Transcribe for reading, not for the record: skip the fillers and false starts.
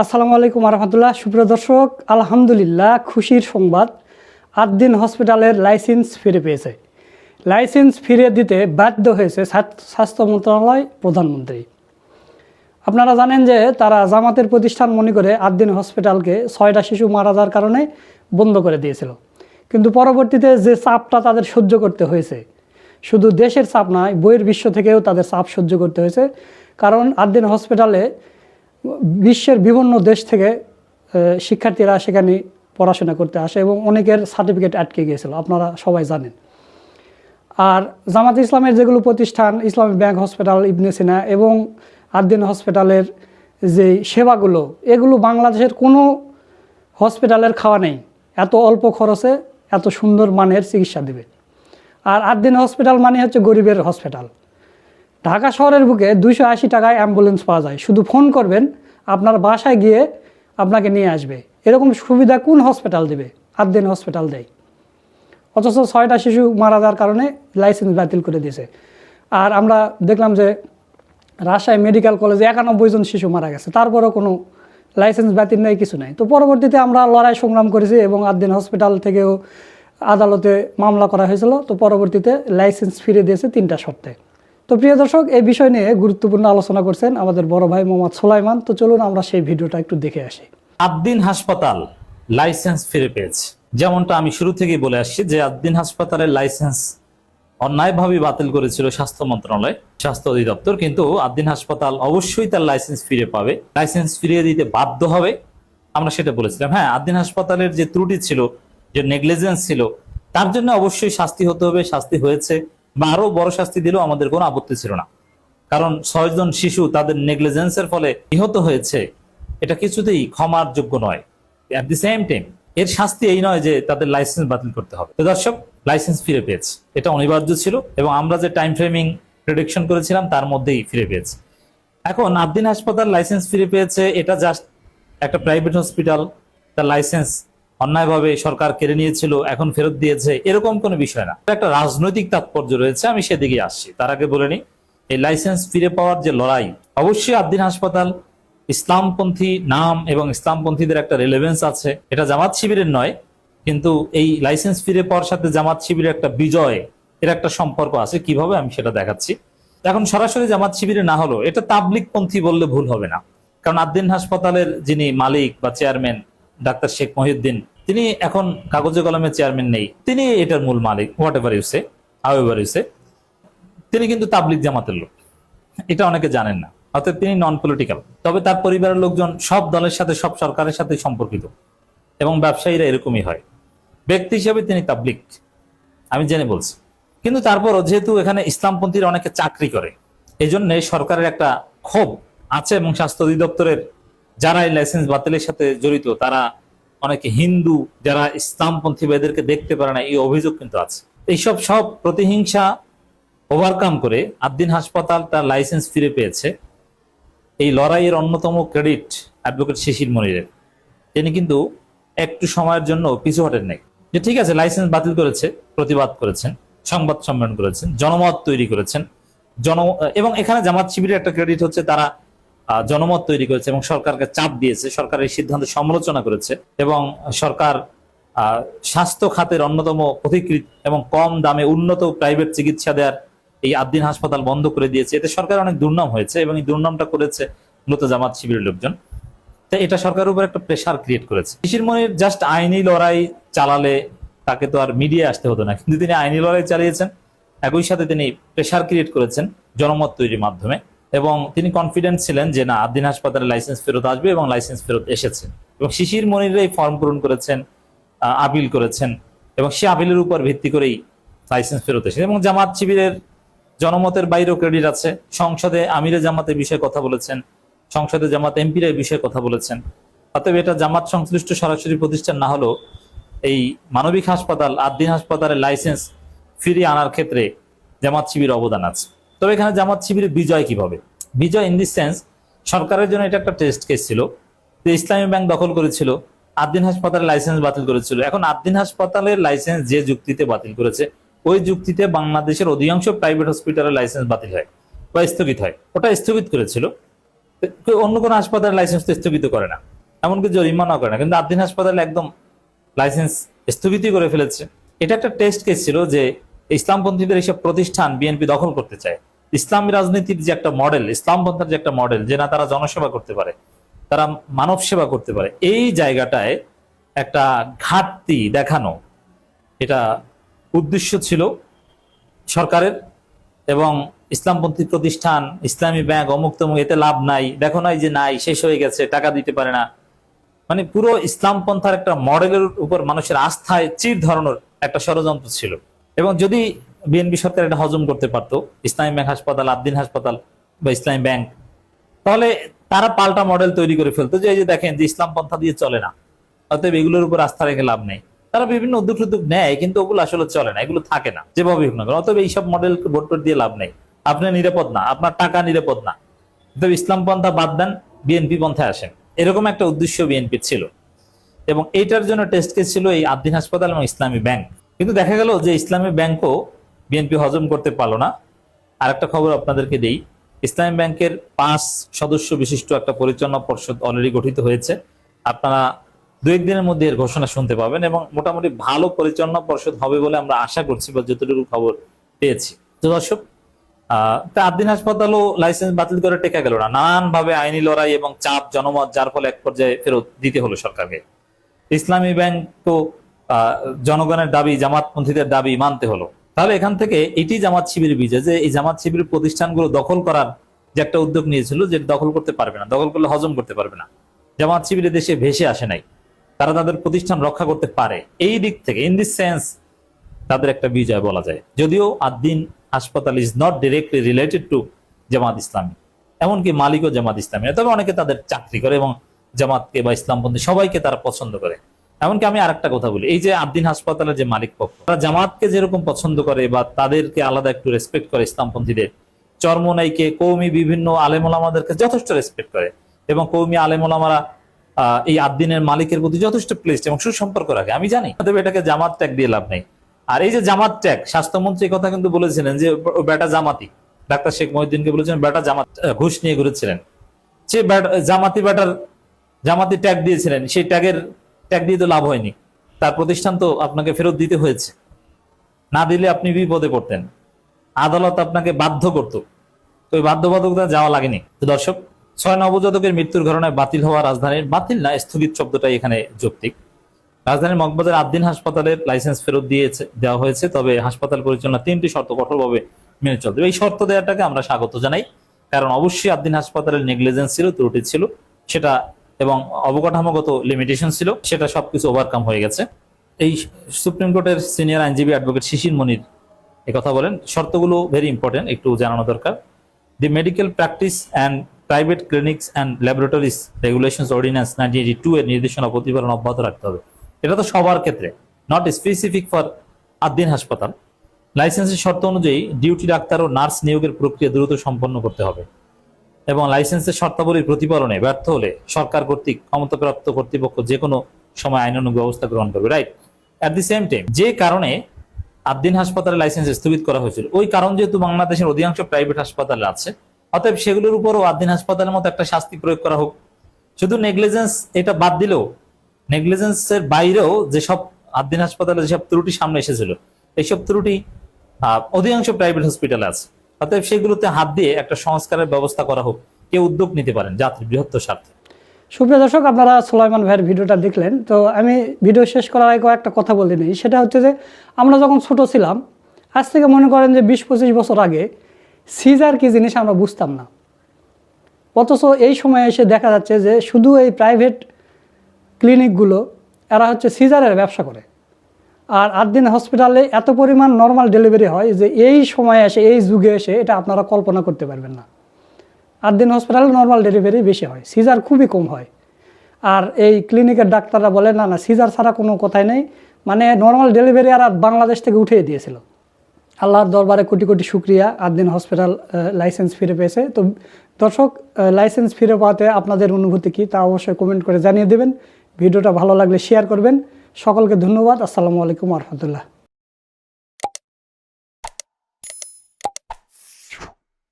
আসসালামু আলাইকুম রহমতুল্লাহ। সুপ্রিয় দর্শক, আলহামদুলিল্লাহ খুশির সংবাদ, আদ্দিন হসপিটালের লাইসেন্স ফিরে পেয়েছে। লাইসেন্স ফিরে দিতে বাধ্য হয়েছে স্বাস্থ্য মন্ত্রণালয়, প্রধানমন্ত্রী। আপনারা জানেন যে তারা জামাতের প্রতিষ্ঠান মনে করে আদ্দিন হসপিটালকে 6টা শিশু মারা যাওয়ার কারণে বন্ধ করে দিয়েছিল। কিন্তু পরবর্তীতে যে চাপটা তাদের সহ্য করতে হয়েছে, শুধু দেশের চাপ নয়, বহির বিশ্ব থেকেও তাদের চাপ সহ্য করতে হয়েছে। কারণ আদ্দিন হসপিটালে বিশ্বের বিভিন্ন দেশ থেকে শিক্ষার্থীরা সেখানে পড়াশোনা করতে আসে এবং অনেকের সার্টিফিকেট আটকে গিয়েছিল, আপনারা সবাই জানেন। আর জামাত ইসলামের যেগুলো প্রতিষ্ঠান, ইসলামী ব্যাংক হসপিটাল, ইবনে সিনা এবং আদ্দিন হসপিটালের যে সেবাগুলো, এগুলো বাংলাদেশের কোনো হসপিটালের খাওয়া নেই এত অল্প খরচে এত সুন্দর মানের চিকিৎসা দেবে। আর আদ্দিন হসপিটাল মানে হচ্ছে গরিবের হসপিটাল। ঢাকা শহরের বুকে 280 টাকায় অ্যাম্বুলেন্স পাওয়া যায়, শুধু ফোন করবেন আপনার বাসায় গিয়ে আপনাকে নিয়ে আসবে। এরকম সুবিধা কোন হসপিটাল দেবে? আদ্দিন হসপিটাল দেয়। অথচ 6টা শিশু মারা যাওয়ার কারণে লাইসেন্স বাতিল করে দিয়েছে। আর আমরা দেখলাম যে রাজশাহী মেডিকেল কলেজে 91 জন শিশু মারা গেছে, তারপরেও কোনো লাইসেন্স বাতিল নেই, কিছু নেই। তো পরবর্তীতে আমরা লড়াই সংগ্রাম করেছি এবং আদ্দিন হসপিটাল থেকেও আদালতে মামলা করা হয়েছিল। তো পরবর্তীতে লাইসেন্স ফিরে দিয়েছে 3টা শর্তে। তো প্রিয় দর্শক, এই বিষয় নিয়ে গুরুত্বপূর্ণ আলোচনা করছেন আমাদের বড় ভাই মোহাম্মদ সোলাইমান। তো চলুন আমরা সেই ভিডিওটা একটু দেখে আসি। আদ্দিন হাসপাতাল লাইসেন্স ফিরে পেয়েছে। যেমনটা আমি শুরু থেকেই বলে আসছি যে আদ্দিন হাসপাতালের লাইসেন্স অন্যায়ভাবে বাতিল করেছিল স্বাস্থ্য মন্ত্রণালয়, স্বাস্থ্য অধিদপ্তর। কিন্তু আদ্দিন হাসপাতাল অবশ্যই তার লাইসেন্স ফিরে পাবে, লাইসেন্স ফিরিয়ে দিতে বাধ্য হবে, আমরা সেটা বলেছিলাম। হ্যাঁ, আদ্দিন হাসপাতালের যে ত্রুটি ছিল, যে নেগলিজেন্স ছিল, তার জন্য অবশ্যই শাস্তি হতে হবে, শাস্তি হয়েছে, বা আরো বড় শাস্তি দিলেও আমাদের কোনো আপত্তি ছিল না। কারণ 6 জন শিশু তাদের নেগলিজেন্সের ফলে নিহত হয়েছে, এটা কিছুতেই ক্ষমার যোগ্য নয়। অ্যাট দি সেম টাইম এর শাস্তি এই নয় যে তাদের লাইসেন্স বাতিল করতে হবে। তো দর্শক, লাইসেন্স ফিরে পেয়েছে, এটা অনিবার্য ছিল এবং আমরা যে টাইম ফ্রেমিং প্রেডিকশন করেছিলাম তার মধ্যেই ফিরে পেয়েছে। এখন আদ্দিন হাসপাতাল লাইসেন্স ফিরে পেয়েছে, এটা জাস্ট একটা প্রাইভেট হসপিটাল, তার লাইসেন্স অন্যায়ভাবে সরকার কেড়ে নিয়েছিল, এখন ফেরত দিয়েছে, এরকম কোনো বিষয় না। একটা রাজনৈতিক তাৎপর্য রয়েছে, আমি সেদিকে আসছি। তার আগে বলে নিই, এই লাইসেন্স ফিরে পাওয়ার যে লড়াই, অবশ্যই আদ্দিন হাসপাতাল ইসলামপন্থী নাম এবং ইসলামপন্থীদের একটা রেলেভেন্স আছে, এটা জামাত শিবিরের নয়। কিন্তু এই লাইসেন্স ফিরে পাওয়ার সাথে জামাত শিবিরের একটা বিজয়, এর একটা সম্পর্ক আছে। কিভাবে, আমি সেটা দেখাচ্ছি। এখন সরাসরি জামাত শিবিরে না হলো, এটা তাবলিগ পন্থী বললে ভুল হবে না। কারণ আদ্দিন হাসপাতালের যিনি মালিক বা চেয়ারম্যান ডাক্তার শেখ মহিউদ্দিন, তিনি এখন কাগজে কলমে চেয়ারম্যান নেই, তিনি এটার মূল মালিক। হোয়াট এভার ইউসে, হাউএভার ইউসে, তিনি কিন্তু তাবলিগ জামাতের লোক, এটা অনেকে জানেন না। অর্থাৎ তিনি নন পলিটিক্যাল। তবে তার পরিবারের লোকজন সব দলের সাথে, সব সরকারের সাথে সম্পর্কিত এবং ব্যবসায়ীরা এরকমই হয়। ব্যক্তি হিসেবে তিনি তাবলিগ, আমি জেনে বলছি। কিন্তু তারপরও যেহেতু এখানে ইসলামপন্থীরা অনেকে চাকরি করে, এই জন্য সরকারের একটা ক্ষোভ আছে এবং স্বাস্থ্য অধিদপ্তরের যারা এই লাইসেন্স বাতিলের সাথে জড়িত, তারা অনেকে হিন্দু, যারা ইসলামপন্থী এদেরকে দেখতে পারে না, এই অভিযোগ কিন্তু আছে। এইসব সব প্রতিহিংসা ওভারকাম করে আদ্দিন হাসপাতাল তার লাইসেন্স ফিরে পেয়েছে। এই লড়াইয়ের অন্যতম ক্রেডিট অ্যাডভোকেট শিশির মনিরের। তিনি কিন্তু একটু সময়ের জন্য পিছু হটেন নাই, যে ঠিক আছে লাইসেন্স বাতিল করেছে, প্রতিবাদ করেছেন, সংবাদ সম্মেলন করেছেন, জনমত তৈরি করেছেন। এবং এখানে জামাত শিবিরের একটা ক্রেডিট হচ্ছে, তারা জনমত তৈরি করেছে এবং সরকারকে চাপ দিয়েছে, সরকারের সিদ্ধান্তের সমালোচনা করেছে এবং সরকার স্বাস্থ্য খাতের অন্যতম পথিকৃৎ এবং কম দামে উন্নত প্রাইভেট চিকিৎসা দেওয়ার এই আদ্দিন হাসপাতাল বন্ধ করে দিয়েছে। এতে সরকার অনেক দুর্নাম হয়েছে এবং এই দুর্নামটা করেছে মূলত জামাত শিবিরের লোকজন। তো এটা সরকারের উপর একটা প্রেশার ক্রিয়েট করেছে। শিশির মনির জাস্ট আইনি লড়াই চালালে তাকে তো আর মিডিয়ায় আসতে হতো না, কিন্তু তিনি আইনি লড়াই চালিয়েছেন, একই সাথে তিনি প্রেশার ক্রিয়েট করেছেন জনমত তৈরির মাধ্যমে। এবং তিনি কনফিডেন্ট ছিলেন যে না, আদ্দিন হাসপাতালের লাইসেন্স ফেরত আসবে এবং লাইসেন্স ফেরত এসেছে। এবং শিশির মনির এই ফর্ম পূরণ করেছেন, আপিল করেছেন এবং সে আপিলের উপর ভিত্তি করেই লাইসেন্স ফেরত এসেছে। এবং জামাত শিবিরের জনমতের বাইরেও ক্রেডিট আছে। সংসদে আমিরে জামাতের বিষয়ে কথা বলেছেন, সংসদে জামাত এমপিরা এই বিষয়ে কথা বলেছেন। অতএব এটা জামাত সংশ্লিষ্ট সরাসরি প্রতিষ্ঠান না হলেও এই মানবিক হাসপাতাল আদ্দিন হাসপাতালের লাইসেন্স ফিরিয়ে আনার ক্ষেত্রে জামাত শিবির অবদান আছে। তবে এখানে জামাত শিবিরের বিজয় কিভাবে? বিজয় ইন দিস সেন্স, সরকারের জন্য এটা একটা টেস্ট কেস ছিল যে ইসলামী ব্যাংক দখল করেছিল, আদ্দিন হাসপাতালের লাইসেন্স বাতিল করেছিল। এখন আদ্দিন হাসপাতালের লাইসেন্স যে যুক্তিতে বাতিল করেছে, ওই যুক্তিতে বাংলাদেশের অধিকাংশ প্রাইভেট হসপিটালের লাইসেন্স বাতিল হয় বা স্থগিত হয়। ওটা স্থগিত করেছিল অন্য কোনো হাসপাতালের লাইসেন্স তো স্থগিত করে না, এমনকি জরিমানাও করে না, কিন্তু আদ্দিন হাসপাতালে একদম লাইসেন্স স্থগিতই করে ফেলেছে। এটা একটা টেস্ট কেস ছিল যে ইসলামপন্থীদের এইসব প্রতিষ্ঠান বিএনপি দখল করতে চায়। ইসলামী রাজনীতির যে একটা মডেল, ইসলামপন্থার যে একটা মডেল, যে না তারা জনসেবা করতে পারে, তারা মানব সেবা করতে পারে, এই জায়গাটায় একটা ঘাটতি দেখানো, এটা উদ্দেশ্য ছিল সরকারের। এবং ইসলামপন্থী প্রতিষ্ঠান, ইসলামী ব্যাংক, অমুক তমুক, এতে লাভ নাই, দেখো নাই যে নাই, শেষ হয়ে গেছে, টাকা দিতে পারে না, মানে পুরো ইসলামপন্থার একটা মডেলের উপর মানুষের আস্থায় চির ধরানোর একটা ষড়যন্ত্র ছিল। এবং যদি বিএনপি সরকার এটা হজম করতে পারতো, ইসলামী ব্যাংক হাসপাতাল, আদ্দিন হাসপাতাল বা ইসলামী ব্যাংক, তাহলে তারা পাল্টা মডেল তৈরি করে ফেলতো যে এই যে দেখেন যে ইসলাম পন্থা দিয়ে চলে না, অতএব এগুলোর উপর আস্থা রেখে লাভ নেই। তারা বিভিন্ন উদ্যোগ নেয়, কিন্তু ওগুলো আসলে চলে না, এগুলো থাকে না যেভাবে হোক না কেন। অতএব এইসব মডেলকে ভোট দিয়ে লাভ নেই, আপনি নিরাপদ না, আপনার টাকা নিরাপদ না, অতএব ইসলাম পন্থা বাদ দেন, বিএনপি পন্থায় আসেন, এরকম একটা উদ্দেশ্য বিএনপি ছিল। এবং এইটার জন্য টেস্ট কেস ছিল এই আদ্দিন হাসপাতাল এবং ইসলামী ব্যাংক। কিন্তু দেখা গেল যে ইসলামী ব্যাংকও বিএনপি হজম করতে পারলো না। আর একটা খবর আপনাদেরকে দেই, ইসলামী ব্যাংকের 5 সদস্য বিশিষ্ট একটা পরিচালনা পর্ষদ অলরেডি গঠিত হয়েছে। আপনারা 2-1 দিনের মধ্যে এর ঘোষণা শুনতে পাবেন, এবং মোটামুটি ভালো পরিচালনা পর্ষদ হবে বলে আমরা আশা করছি, বা যতটুকু খবর পেয়েছি। তো দর্শক, আদ্দিন হাসপাতালও লাইসেন্স বাতিল করে টেকা গেল না, নানান ভাবে আইনি লড়াই এবং চাপ, জনমত, যার ফলে এক পর্যায়ে ফেরত দিতে হলো সরকারকে। ইসলামী ব্যাংক তো জনগণের দাবি, জামাতপন্থীদের দাবি মানতে হলো। তাহলে এখান থেকে এটি জামাত শিবির বিজয়, যে এই জামাত শিবির প্রতিষ্ঠানগুলো দখল করার যে একটা উদ্যোগ নিয়েছিল, যে দখল করতে পারবে না, দখল করলে হজম করতে পারবে না। জামাত শিবির দেশে ভেসে আসে নাই, তারা তাদের প্রতিষ্ঠান রক্ষা করতে পারে। এই দিক থেকে, ইন দিস সেন্স, তাদের একটা বিজয় বলা যায়। যদিও আদ্দিন হাসপাতাল is not directly related to Jamaat Islami, এমনকি মালিকও জামাত ইসলামী, তবে অনেকে তাদের চাকরি করে এবং জামাতকে বা ইসলামপন্থী সবাইকে তারা পছন্দ করে। এমনকি আমি আরেকটা কথা বলি, এই যে আদ্দিন হাসপাতালের যে মালিক পক্ষ, তারা জামাতকে যেরকম পছন্দ করে বা তাদেরকে আলাদা একটু রেসপেক্ট করে, ইসলামপন্থীদের চরমনাইকে, কৌমি বিভিন্ন আলেমুলামাদেরকে যথেষ্ট রেসপেক্ট করে, এবং কৌমি আলেমুলামারা এই আদ্দিনের মালিকের প্রতি যথেষ্ট প্লেসড এবং সুসম্পর্ক রাখে, আমি জানি। তবে এটাকে জামাত ট্যাগ দিয়ে লাভ নেই। আর এই যে জামাত ট্যাগ, স্বাস্থ্যমন্ত্রী কথা কিন্তু বলেছিলেন যে বেটা জামাতি, ডাক্তার শেখ মহিউদ্দিনকে বলেছিলেন বেটা জামাত, ঘুষ নিয়ে ঘুরেছিলেন, সে জামাতি বেটার জামাতি ট্যাগ দিয়েছিলেন, সেই ট্যাগ দিয়ে তো লাভ হয়নি, তার প্রতিষ্ঠান তো আপনাকে ফেরত দিতে হয়েছে, না দিলে আপনি বিপদে পড়তেন, আদালত আপনাকে বাধ্য করত, তো ওই বাধ্যবাধকতা যাওয়া লাগেনি। তো দর্শক, 6 নবজাতকের মৃত্যুর ঘটনায় বাতিল হওয়া রাজধানীর, বাতিল না, স্থগিত শব্দটাই এখানে যৌক্তিক, রাজধানীর মগবাজার আদ্দিন হাসপাতালের লাইসেন্স ফেরত দেওয়া হয়েছে। তবে হাসপাতাল পরিচালনা 3টি শর্ত কঠোরভাবে মেনে চলতে হবে। এই শর্ত দেওয়াটাকে আমরা স্বাগত জানাই, কারণ অবশ্যই আদ্দিন হাসপাতালের নেগলিজেন্স ছিল, ত্রুটি ছিল সেটা, এবং অবকাঠামোগত লিমিটেশন ছিল, সেটা সবকিছু ওভারকাম হয়ে গেছে। এই সুপ্রিম কোর্টের সিনিয়র আইনজীবী অ্যাডভোকেট শিশির মনির কথা বলেন, শর্তগুলো ভেরি ইম্পর্টেন্ট, একটু জানানো দরকার। The medical practice and private clinics and laboratories regulations ordinance 1982 এর নির্দেশনা প্রতিপালন অব্যাহত রাখতে হবে। এটা তো সবার ক্ষেত্রে, নট স্পেসিফিক ফর আদ্দিন হাসপাতাল। লাইসেন্সের শর্ত অনুযায়ী ডিউটি ডাক্তার ও নার্স নিয়োগের প্রক্রিয়া দ্রুত সম্পন্ন করতে হবে, এবং লাইসেন্সের শর্তাবলীর প্রতিপালনে ব্যর্থ হলে সরকার কর্তৃক ক্ষমতাপ্রাপ্ত কর্তৃপক্ষ যে কোনো সময় আইনানুগ ব্যবস্থা গ্রহণ করবে। Right. At the same time, যে কারণে আদ্দিন হাসপাতালের লাইসেন্স স্থগিত করা হয়েছিল, ওই কারণ যেহেতু বাংলাদেশের অধিকাংশ প্রাইভেট হাসপাতালে আছে, অতএব সেগুলোর উপরও আদ্দিন হাসপাতালের মতো একটা শাস্তি প্রয়োগ করা হোক। শুধু নেগলিজেন্স এটা বাদ দিলেও, নেগলিজেন্সের বাইরেও যেসব আদ্দিন হাসপাতালে যেসব ত্রুটি সামনে এসেছিল, এইসব ত্রুটি অধিকাংশ প্রাইভেট হসপিটালে আছে, অতএব সেগুলোতে হাত দিয়ে একটা সংস্কারের ব্যবস্থা করা হোক, কেউ উদ্যোগ নিতে পারেন জাতির বৃহত্তর স্বার্থে। সুপ্রিয় দর্শক, আপনারা সুলাইমান ভাইয়ের ভিডিওটা দেখলেন। তো আমি ভিডিও শেষ করার আগে একটা কথা বলে নিই, সেটা হচ্ছে যে আমরা যখন ছোট ছিলাম, আজ থেকে মনে করেন যে 20-25 বছর আগে, সিজার কি জিনিস আমরা বুঝতাম না, অথচ এই সময়ে এসে দেখা যাচ্ছে যে শুধু এই প্রাইভেট ক্লিনিকগুলো, এরা হচ্ছে সিজারের ব্যবসা করে। আর আদ্দিন হসপিটালে এত পরিমাণ নর্মাল ডেলিভারি হয় যে এই সময়ে এসে, এই যুগে এসে, এটা আপনারা কল্পনা করতে পারবেন না। আদ্দিন হসপিটালে নর্মাল ডেলিভারি বেশি হয়, সিজার খুবই কম হয়। আর এই ক্লিনিকের ডাক্তাররা বলে না না, সিজার ছাড়া কোনো কথাই নেই, মানে নর্মাল ডেলিভারি আর বাংলাদেশ থেকে উঠিয়ে দিয়েছিল। আল্লাহর দরবারে কোটি কোটি শুক্রিয়া, আদ্দিন হসপিটাল লাইসেন্স ফিরে পেয়েছে। তো দর্শক, লাইসেন্স ফিরে পাওয়াতে আপনাদের অনুভূতি কী তা অবশ্যই কমেন্ট করে জানিয়ে দেবেন। ভিডিওটা ভালো লাগলে শেয়ার করবেন। সকলকে ধন্যবাদ। আসসালামু আলাইকুম ওয়া রাহমাতুল্লাহ।